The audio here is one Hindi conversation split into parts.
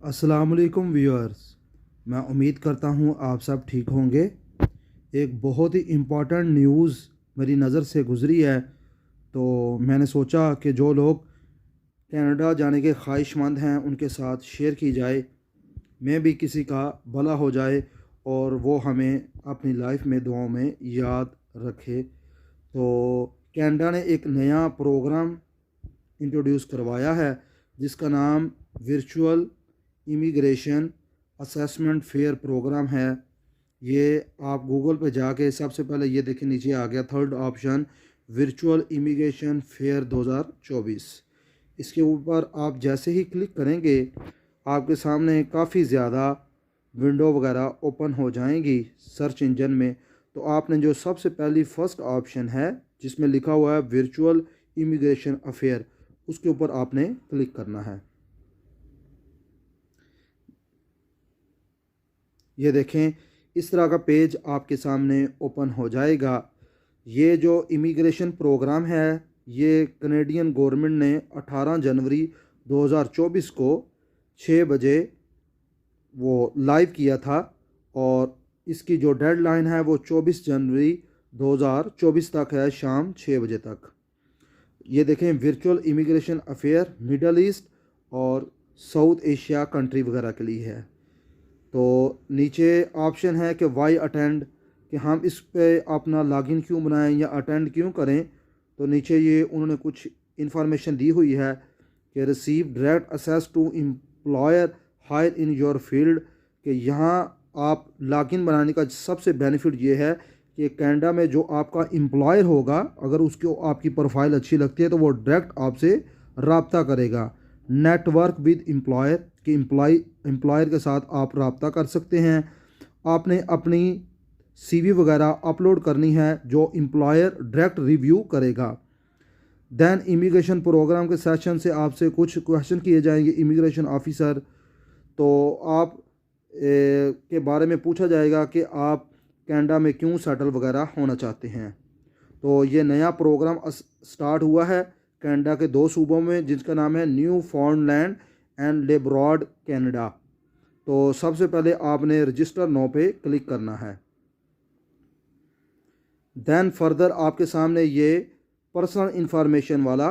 अस्सलामुअलैकुम व्यूअर्स। मैं उम्मीद करता हूँ आप सब ठीक होंगे। एक बहुत ही इम्पॉर्टेंट न्यूज़ मेरी नज़र से गुज़री है, तो मैंने सोचा कि जो लोग कनाडा जाने के ख्वाहिशमंद हैं उनके साथ शेयर की जाए। मैं भी किसी का भला हो जाए और वो हमें अपनी लाइफ में दुआओं में याद रखे। तो कनाडा ने एक नया प्रोग्राम इंट्रोड्यूस करवाया है जिसका नाम virtual immigration assessment fair programme है। ये आप गूगल पे जाके सबसे पहले ये देखें, नीचे आ गया third option, virtual immigration fair 2024। इसके ऊपर आप जैसे ही क्लिक करेंगे आपके सामने काफ़ी ज़्यादा विंडो वगैरह ओपन हो जाएंगी सर्च इंजन में। तो आपने जो सबसे पहली फर्स्ट ऑप्शन है जिसमें लिखा हुआ है वर्चुअल इमिग्रेशन अफेयर, उसके ऊपर आपने क्लिक करना है। ये देखें, इस तरह का पेज आपके सामने ओपन हो जाएगा। ये जो इमिग्रेशन प्रोग्राम है ये कनेडियन गवर्नमेंट ने 18 जनवरी 2024 को 6 बजे वो लाइव किया था और इसकी जो डेडलाइन है वो 24 जनवरी 2024 तक है, शाम 6 बजे तक। ये देखें, virtual immigration affair middle east और साउथ एशिया कंट्री वगैरह के लिए है। तो नीचे ऑप्शन है कि वाई अटेंड, कि हम इस पे अपना लॉगिन क्यों बनाएं या अटेंड क्यों करें। तो नीचे ये उन्होंने कुछ इन्फॉर्मेशन दी हुई है कि receive direct access to employer hire in your field, कि यहाँ आप लॉगिन बनाने का सबसे बेनिफिट ये है कि कनाडा में जो आपका एम्प्लॉयर होगा अगर उसको आपकी प्रोफाइल अच्छी लगती है तो वो डायरेक्ट आपसे रब्ता करेगा। नेटवर्क विद एम्प्लॉयर, कि एम्प्लॉयर के साथ आप रब्ता कर सकते हैं। आपने अपनी सीवी वगैरह अपलोड करनी है जो एम्प्लॉयर डायरेक्ट रिव्यू करेगा। दैन इमिग्रेशन प्रोग्राम के सेशन से आपसे कुछ क्वेश्चन किए जाएंगे इमिग्रेशन ऑफिसर, तो आप के बारे में पूछा जाएगा कि आप कनाडा में क्यों सेटल वगैरह होना चाहते हैं। तो ये नया प्रोग्राम स्टार्ट हुआ है कनाडा के 2 सूबों में जिसका नाम है न्यू फाउंडलैंड एंड लेब्रॉड कनाडा। तो सबसे पहले आपने रजिस्टर नो पे क्लिक करना है। दैन फर्दर आपके सामने ये पर्सनल इंफॉर्मेशन वाला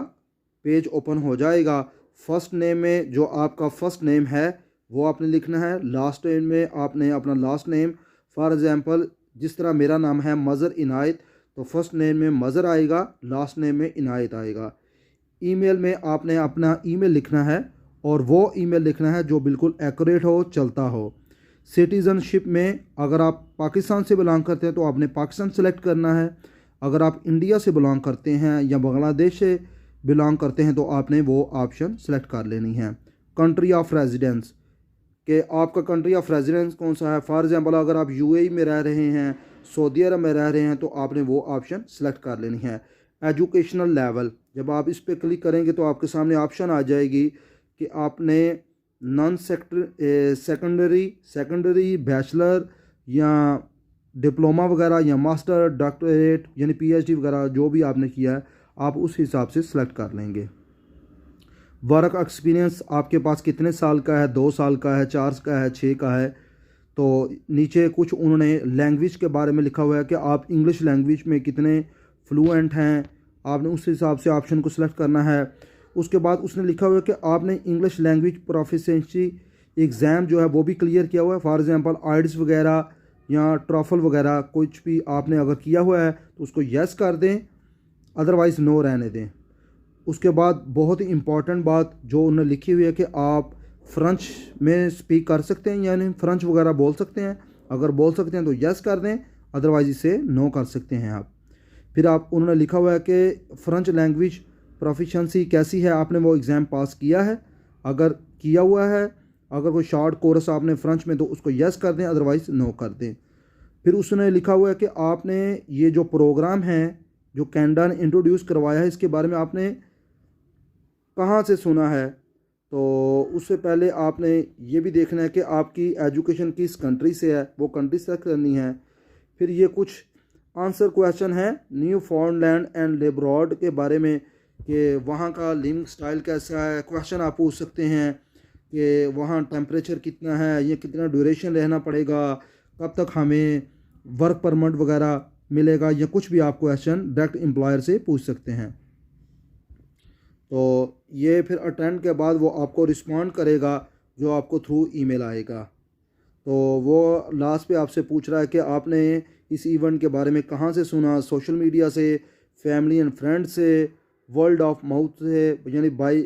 पेज ओपन हो जाएगा। फर्स्ट नेम में जो आपका फर्स्ट नेम है वो आपने लिखना है, लास्ट नेम में आपने अपना लास्ट नेम, फॉर एग्ज़ाम्पल जिस तरह मेरा नाम है मज़र इनायत, तो फर्स्ट नेम में मज़र आएगा, लास्ट नेम में इनायत आएगा। ईमेल में आपने अपना ईमेल लिखना है और वो ईमेल लिखना है जो बिल्कुल एक्यूरेट हो, चलता हो। सिटीज़नशिप में अगर आप पाकिस्तान से बिलोंग करते हैं तो आपने पाकिस्तान सेलेक्ट करना है। अगर आप इंडिया से बिलोंग करते हैं या बांग्लादेश से बिलोंग करते हैं तो आपने वो ऑप्शन सेलेक्ट कर लेनी है। कंट्री ऑफ रेजिडेंस, कि आपका कंट्री ऑफ रेजिडेंस कौन सा है। फॉर एग्ज़ाम्पल अगर आप यूएई में रह रहे हैं, सऊदी अरब में रह रहे हैं, तो आपने वो ऑप्शन सेलेक्ट कर लेनी है। एजुकेशनल लेवल, जब आप इस पर क्लिक करेंगे तो आपके सामने ऑप्शन आ जाएगी कि आपने नॉन सेकेंडरी बैचलर या डिप्लोमा वगैरह या मास्टर डॉक्टरेट यानी पीएचडी वगैरह जो भी आपने किया है आप उस हिसाब से सिलेक्ट कर लेंगे। वर्क एक्सपीरियंस आपके पास कितने साल का है, 2 साल का है, 4 का है, 6 का है। तो नीचे कुछ उन्होंने लैंग्वेज के बारे में लिखा हुआ है कि आप इंग्लिश लैंग्वेज में कितने फ्लुएंट हैं, आपने उस हिसाब से ऑप्शन को सिलेक्ट करना है। उसके बाद उसने लिखा हुआ है कि आपने इंग्लिश लैंग्वेज प्रोफिशिएंसी एग्ज़ाम जो है वो भी क्लियर किया हुआ है। फॉर एग्ज़ाम्पल आइल्स वगैरह या ट्रफल वगैरह कुछ भी आपने अगर किया हुआ है तो उसको यस कर दें, अदरवाइज़ नो रहने दें। उसके बाद बहुत ही इम्पॉर्टेंट बात जो उन्होंने लिखी हुई है कि आप फ्रेंच में स्पीक कर सकते हैं, यानी फ्रेंच वगैरह बोल सकते हैं। अगर बोल सकते हैं तो यस कर दें, अदरवाइज़ इसे नो कर सकते हैं आप। फिर आप उन्होंने लिखा हुआ है कि फ़्रेंच लैंग्वेज प्रोफिशेंसी कैसी है, आपने वो एग्ज़ाम पास किया है। अगर किया हुआ है, अगर कोई शॉर्ट कोर्स आपने फ़्रेंच में, तो उसको यस कर दें, अदरवाइज़ नो कर दें। फिर उसने लिखा हुआ है कि आपने ये जो प्रोग्राम है जो कनाडा ने इंट्रोड्यूस करवाया है इसके बारे में आपने कहाँ से सुना है। तो उससे पहले आपने ये भी देखना है कि आपकी एजुकेशन किस कंट्री से है, वो कंट्री सेलेक्ट करनी है। फिर ये कुछ आंसर क्वेश्चन है न्यू फाउंडलैंड एंड लेब्रॉड के बारे में कि वहाँ का लिविंग स्टाइल कैसा है, क्वेश्चन आप पूछ सकते हैं। कि वहाँ टेम्परेचर कितना है, या कितना ड्यूरेशन रहना पड़ेगा, कब तक हमें वर्क परमिट वगैरह मिलेगा, या कुछ भी आप क्वेश्चन डायरेक्ट एम्प्लॉयर से पूछ सकते हैं। तो ये फिर अटेंड के बाद वो आपको रिस्पॉन्ड करेगा, जो आपको थ्रू ईमेल आएगा। तो वो लास्ट पे आपसे पूछ रहा है कि आपने इस इवेंट के बारे में कहाँ से सुना, सोशल मीडिया से, फैमिली एंड फ्रेंड से, वर्ल्ड ऑफ माउथ से, यानी बाय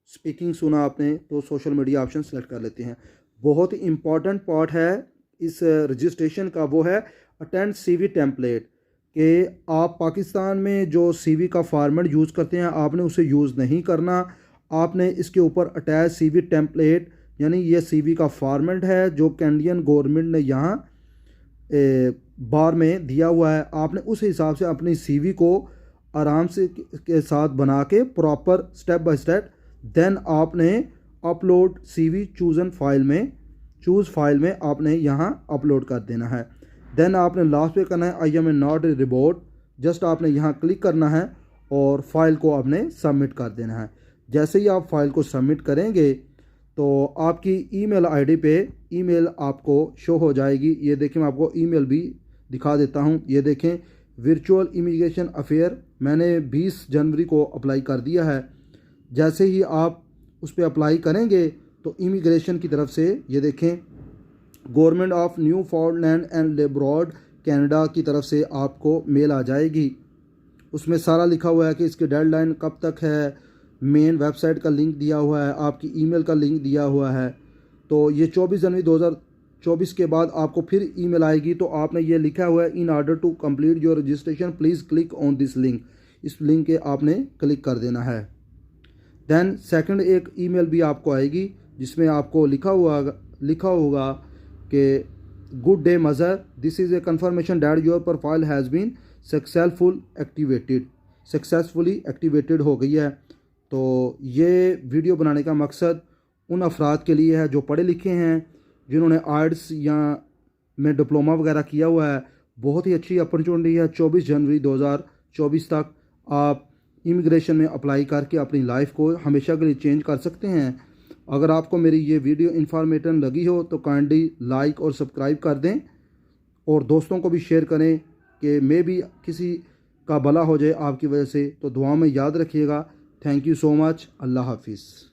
स्पीकिंग सुना आपने, तो सोशल मीडिया ऑप्शन सेलेक्ट कर लेते हैं। बहुत ही इम्पॉर्टेंट पार्ट है इस रजिस्ट्रेशन का, वो है अटेंड सीवी टेम्पलेट, कि आप पाकिस्तान में जो सीवी का फॉर्मेट यूज़ करते हैं आपने उसे यूज़ नहीं करना। आपने इसके ऊपर अटैच सीवी टेम्पलेट, यानी ये सीवी का फॉर्मेट है जो कैनेडियन गवर्नमेंट ने यहाँ बार में दिया हुआ है, आपने उस हिसाब से अपनी सीवी को आराम से के साथ बना के proper step by step, then आपने अपलोड सीवी चूज़ फाइल में आपने यहाँ अपलोड कर देना है। देन आपने लास्ट पे करना है I am not a रिबोट, just आपने यहाँ क्लिक करना है और फाइल को आपने सबमिट कर देना है। जैसे ही आप फाइल को सबमिट करेंगे तो आपकी ईमेल आईडी पे ईमेल आपको शो हो जाएगी। ये देखें, मैं आपको ईमेल भी दिखा देता हूँ। ये देखें, वर्चुअल इमिग्रेशन अफेयर, मैंने 20 जनवरी को अप्लाई कर दिया है। जैसे ही आप उस पर अप्लाई करेंगे तो इमिग्रेशन की तरफ से ये देखें, government of Newfoundland and Labrador Canada की तरफ से आपको मेल आ जाएगी। उसमें सारा लिखा हुआ है कि इसकी डेडलाइन कब तक है, मेन वेबसाइट का लिंक दिया हुआ है, आपकी ईमेल का लिंक दिया हुआ है। तो ये 24 जनवरी 2024 के बाद आपको फिर ईमेल आएगी। तो आपने ये लिखा हुआ है, in order to complete your registration please click on this link, इस लिंक के आपने क्लिक कर देना है। देन सेकंड एक ईमेल भी आपको आएगी जिसमें आपको लिखा होगा कि गुड डे मज़र, this is a confirmation that your profile has been successfully activated हो गई है। तो ये वीडियो बनाने का मकसद उन अफराद के लिए है जो पढ़े लिखे हैं, जिन्होंने आर्ट्स या में डिप्लोमा वगैरह किया हुआ है। बहुत ही अच्छी अपॉर्चुनिटी है। 24 जनवरी 2024 तक आप इमिग्रेशन में अप्लाई करके अपनी लाइफ को हमेशा के लिए चेंज कर सकते हैं। अगर आपको मेरी ये वीडियो इन्फॉर्मेटिव लगी हो तो काइंडली लाइक और सब्सक्राइब कर दें, और दोस्तों को भी शेयर करें कि मैं भी किसी का भला हो जाए आपकी वजह से। तो दुआ में याद रखिएगा। Thank you so much. अल्लाह हाफिज़।